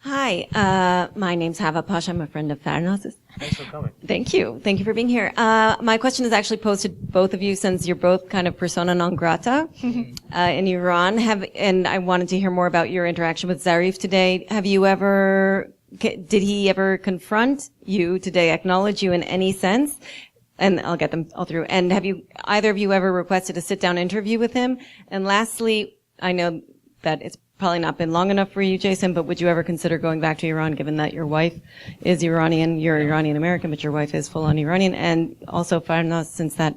Hi, my name's Hava Pasha. I'm a friend of Farnaz's. Thanks for coming. Thank you. Thank you for being here. My question is actually posed to both of you since you're both kind of persona non grata in Iran. And I wanted to hear more about your interaction with Zarif today. Did he ever confront you today, acknowledge you in any sense? And I'll get them all through. And have either of you ever requested a sit-down interview with him? And lastly, I know that it's probably not been long enough for you, Jason, but would you ever consider going back to Iran, given that your wife is Iranian, you're Iranian American, but your wife is full-on Iranian, and also Farnaz, since that,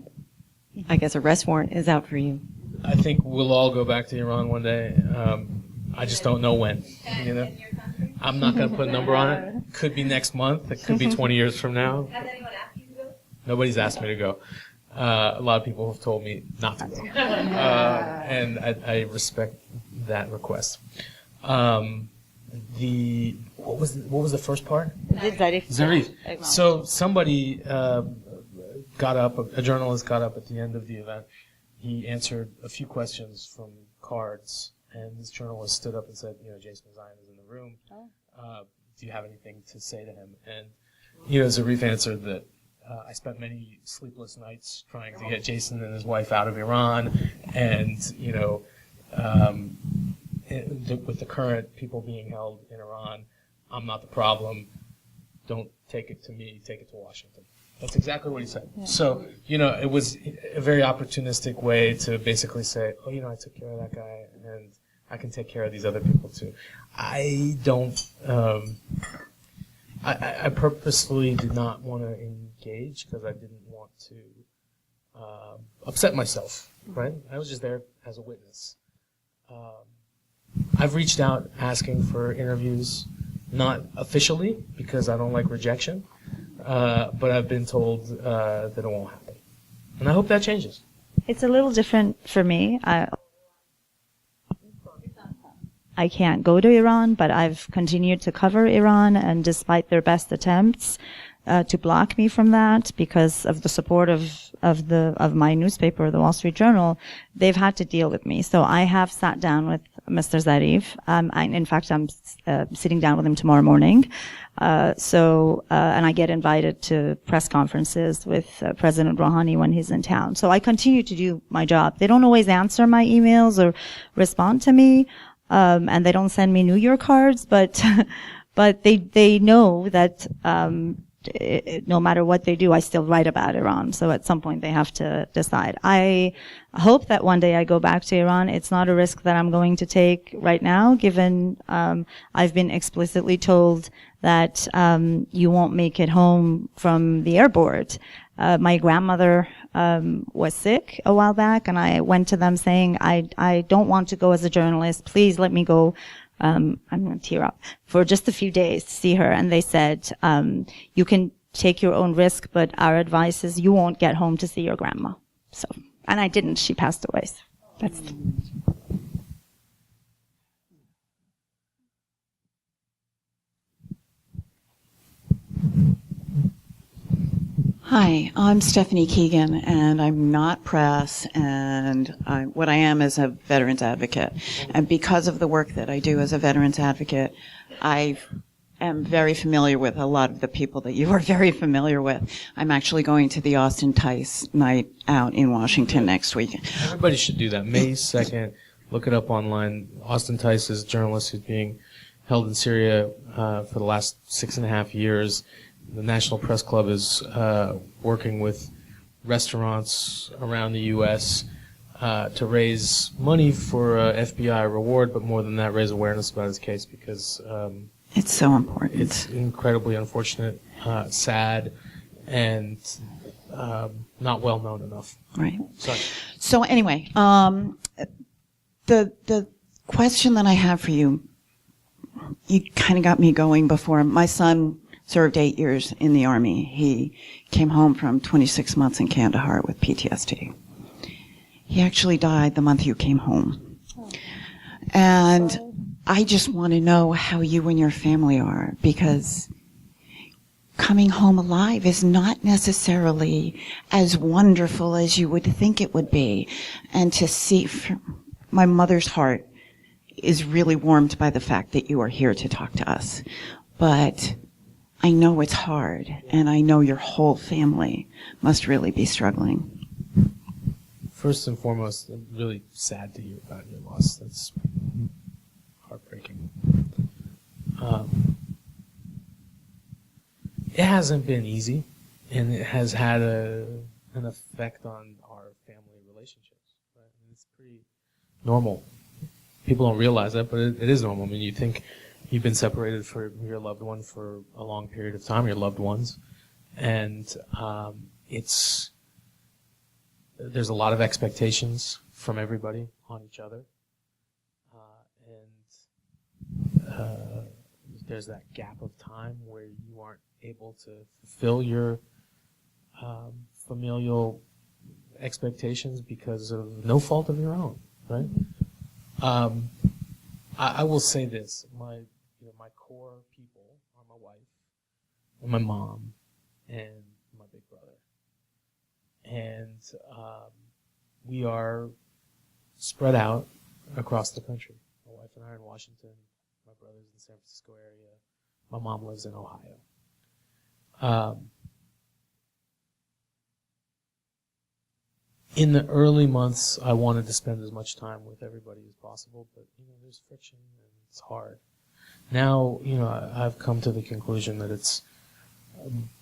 I guess, arrest warrant is out for you? I think we'll all go back to Iran one day. I just don't know when. You know, I'm not going to put a number on it. Could be next month. It could be 20 years from now. Has anyone asked you to go? Nobody's asked me to go. A lot of people have told me not to go, and I respect that request. What was the first part? Zarif. So somebody got up. A journalist got up at the end of the event. He answered a few questions from cards, and this journalist stood up and said, Jason Rezaian is in the room. Do you have anything to say to him? And Zarif answered that. I spent many sleepless nights trying to get Jason and his wife out of Iran, and with the current people being held in Iran, I'm not the problem. Don't take it to me, take it to Washington. That's exactly what he said. Yeah. So, it was a very opportunistic way to basically say, I took care of that guy, and I can take care of these other people too. I don't. I purposefully did not want to engage because I didn't want to upset myself, right? I was just there as a witness. I've reached out asking for interviews, not officially because I don't like rejection, but I've been told that it won't happen. And I hope that changes. It's a little different for me. I can't go to Iran, but I've continued to cover Iran, and despite their best attempts to block me from that because of the support of my newspaper, the Wall Street Journal, they've had to deal with me. So I have sat down with Mr. Zarif. In fact, I'm sitting down with him tomorrow morning. And I get invited to press conferences with President Rouhani when he's in town. So I continue to do my job. They don't always answer my emails or respond to me. And they don't send me New Year cards, but they know that, no matter what they do, I still write about Iran. So at some point they have to decide. I hope that one day I go back to Iran. It's not a risk that I'm going to take right now, given, I've been explicitly told that, you won't make it home from the airport. My grandmother, was sick a while back, and I went to them saying, I don't want to go as a journalist. Please let me go. I'm going to tear up for just a few days to see her. And they said, you can take your own risk, but our advice is you won't get home to see your grandma. So, and I didn't. She passed away. So that's. Hi, I'm Stephanie Keegan, and I'm not press, and what I am is a veterans advocate. And because of the work that I do as a veterans advocate, I am very familiar with a lot of the people that you are very familiar with. I'm actually going to the Austin Tice night out in Washington next week. Everybody should do that. May 2nd, look it up online. Austin Tice is a journalist who's being held in Syria for the last 6.5 years. The National Press Club is working with restaurants around the U.S. To raise money for a FBI reward, but more than that, raise awareness about his case because it's so important. It's incredibly unfortunate, sad, and not well known enough. Right. Sorry. So anyway, the question that I have for you, you kind of got me going before. My son served 8 years in the Army. He came home from 26 months in Kandahar with PTSD. He actually died the month you came home. And I just want to know how you and your family are, because coming home alive is not necessarily as wonderful as you would think it would be. And to see my mother's heart is really warmed by the fact that you are here to talk to us. But I know it's hard, and I know your whole family must really be struggling. First and foremost, I'm really sad to hear about your loss. That's heartbreaking. It hasn't been easy, and it has had an effect on our family relationships. Right? It's pretty normal. People don't realize that, but it is normal. I mean, you think you've been separated from your loved one for a long period of time, your loved ones, and there's a lot of expectations from everybody on each other, and there's that gap of time where you aren't able to fulfill your familial expectations because of no fault of your own, right? I will say this: my core people are my wife, and my mom, and my big brother, and we are spread out across the country. My wife and I are in Washington. My brother's in the San Francisco area. My mom lives in Ohio. In the early months, I wanted to spend as much time with everybody as possible, but there's friction and it's hard. Now, I've come to the conclusion that it's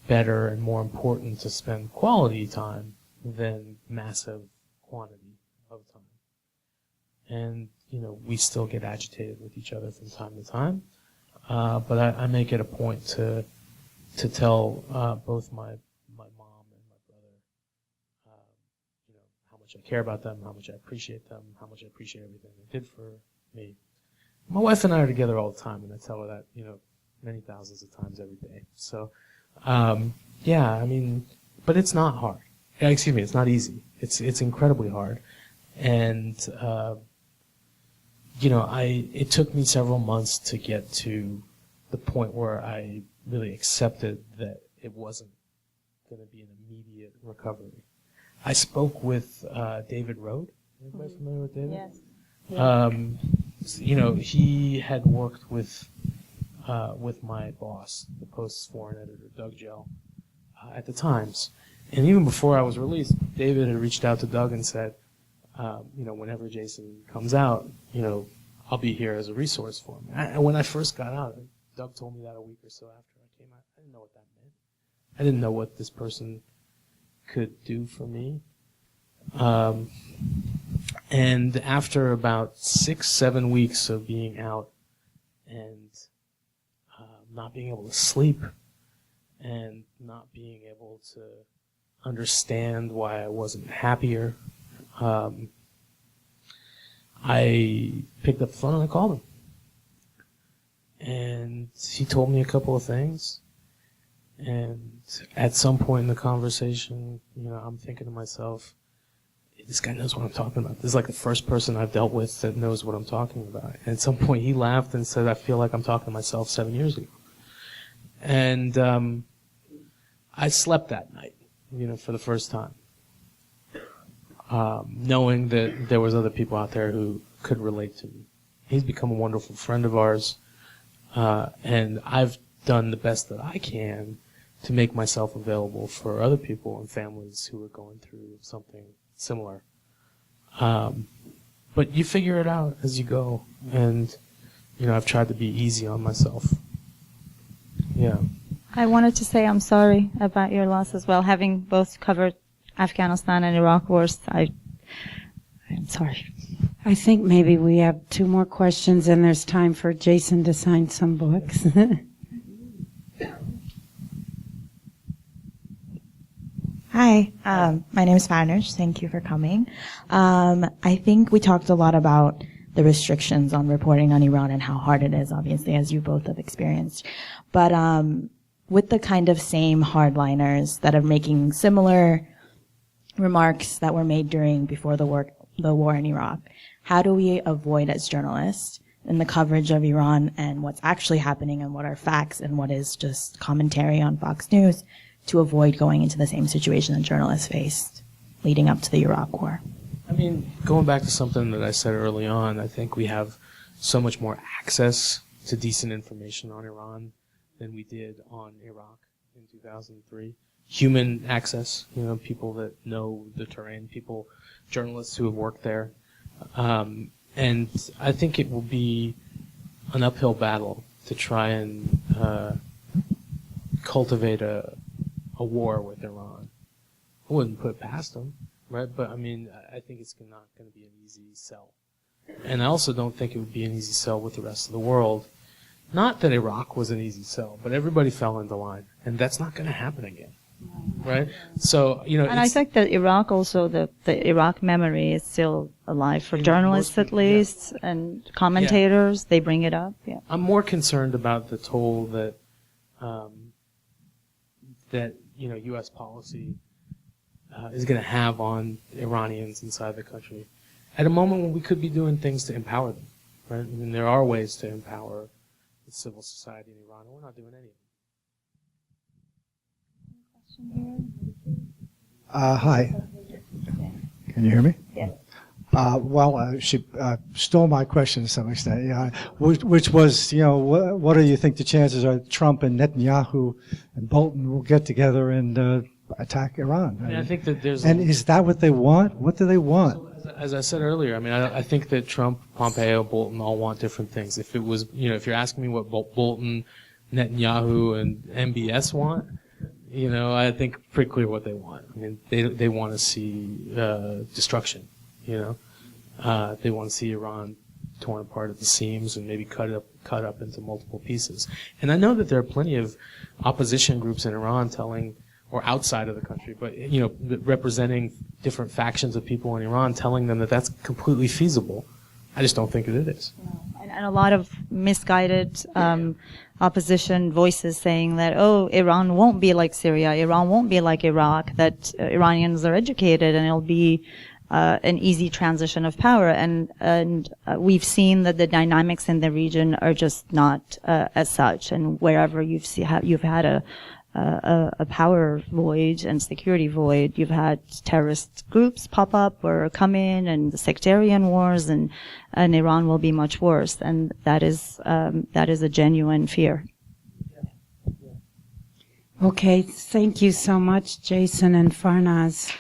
better and more important to spend quality time than massive quantity of time. And, we still get agitated with each other from time to time, but I make it a point to tell both my mom and my brother, how much I care about them, how much I appreciate them, how much I appreciate everything they did for me. My wife and I are together all the time, and I tell her that, many thousands of times every day. So, but it's not hard. Excuse me, it's not easy. It's incredibly hard. And, it took me several months to get to the point where I really accepted that it wasn't going to be an immediate recovery. I spoke with David Rode. Anybody familiar with David? Yes. He had worked with my boss, the Post's foreign editor, Doug Gell, at the Times. And even before I was released, David had reached out to Doug and said, whenever Jason comes out, I'll be here as a resource for him. And when I first got out, Doug told me that a week or so after I came out. I didn't know what that meant. I didn't know what this person could do for me. And after about 6-7 weeks of being out and not being able to sleep and not being able to understand why I wasn't happier, I picked up the phone and I called him. And he told me a couple of things. And at some point in the conversation, I'm thinking to myself, this guy knows what I'm talking about. This is like the first person I've dealt with that knows what I'm talking about. And at some point he laughed and said, I feel like I'm talking to myself 7 years ago. And I slept that night, for the first time. Knowing that there was other people out there who could relate to me. He's become a wonderful friend of ours, and I've done the best that I can to make myself available for other people and families who are going through something similar. But you figure it out as you go, and I've tried to be easy on myself. Yeah. I wanted to say I'm sorry about your loss as well. Having both covered Afghanistan and Iraq wars, I'm sorry. I think maybe we have 2 more questions and there's time for Jason to sign some books. Hi, my name is Farnish. Thank you for coming. I think we talked a lot about the restrictions on reporting on Iran and how hard it is, obviously, as you both have experienced. But with the kind of same hardliners that are making similar remarks that were made before the war in Iraq, how do we avoid as journalists in the coverage of Iran and what's actually happening and what are facts and what is just commentary on Fox News to avoid going into the same situation that journalists faced leading up to the Iraq war? I mean, going back to something that I said early on, I think we have so much more access to decent information on Iran than we did on Iraq in 2003. Human access, people that know the terrain, journalists who have worked there. And I think it will be an uphill battle to try and cultivate a war with Iran. I wouldn't put it past them, right? But I think it's not going to be an easy sell. And I also don't think it would be an easy sell with the rest of the world. Not that Iraq was an easy sell, but everybody fell into line, and that's not going to happen again, right? So and I think that Iraq also the Iraq memory is still alive for journalists at least and commentators. They bring it up. Yeah, I'm more concerned about the toll that U.S. policy is going to have on Iranians inside the country at a moment when we could be doing things to empower them, right? There are ways to empower the civil society in Iran, and we're not doing any of them. Hi. Can you hear me? Yes. She stole my question to some extent, which was, what do you think the chances are Trump and Netanyahu and Bolton will get together and attack Iran? I think that there's... And is that what they want? What do they want? As I said earlier, I think that Trump, Pompeo, Bolton all want different things. If it was, if you're asking me what Bolton, Netanyahu, and MBS want, I think pretty clear what they want. They want to see destruction. They want to see Iran torn apart at the seams and maybe cut up into multiple pieces. And I know that there are plenty of opposition groups in Iran or outside of the country, but representing different factions of people in Iran, telling them that that's completely feasible. I just don't think that it is. And a lot of misguided opposition voices saying that, Iran won't be like Syria, Iran won't be like Iraq, that Iranians are educated and it'll be an easy transition of power. And we've seen that the dynamics in the region are just not as such. And wherever you've had a power void and security void, you've had terrorist groups pop up or come in, and the sectarian wars, and Iran will be much worse. And that is a genuine fear. Okay, thank you so much, Jason and Farnaz.